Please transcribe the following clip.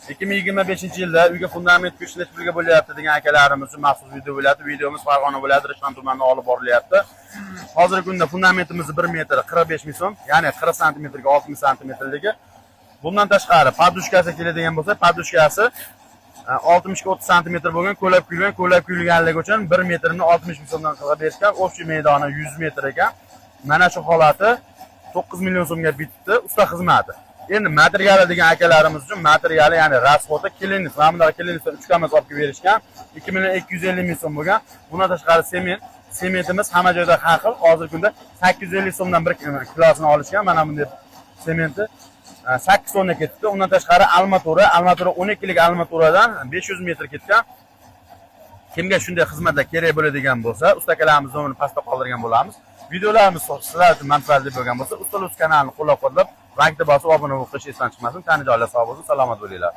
2025-yilda uyga fundament kuchini birga bo'lyapti degan akalarimiz uchun maxsus video bo'ladi. Videomiz Farg'ona viloyati Rishton tumanida olib borilyapti. Hozirgi kunda fundamentimiz 1 metr 45 ming so'm, ya'ni 40 santimetrga 60 santimetrligi. Bundan tashqari podushkasi keladigan bo'lsa, podushkasi 60 ga 30 santimetr bo'lgan, ko'lab kuyilganligi uchun 1 metrini 60 ming so'mdan qilib berishgan. Общий maydoni 100 metr ekan. Mana shu holati 9 million so'mga bitdi usta xizmati. Endi materiali degan akalarimiz uchun materiali, ya'ni rasxodi kelinnis, mana bunday kelinnisdan 3 kamaz olib berishgan. 2,250 ming so'm bo'lgan. Bundan tashqari sementimiz hamma joyda har xil. Hozirgi kunda 850 so'mdan 1 kilosini olishgan. Mana bunday sementi 8 so'mga ketdi. Undan tashqari armatura 12 lik armaturadan 500 metr ketgan. Kimga shunday xizmatlar kerak bo'ladigan bo'lsa, ustakalarimiz nomerini pastda qoldirgan bo'lamiz. Videolarimiz sizlar uchun manfaatli bo'lgan bo'lsa, Ustalar kanalini qo'llab-quvvatlab, like bosib obuna bo'lish esdan chiqmasin. Tani joylar sog' bo'lsin, salomat bo'linglar.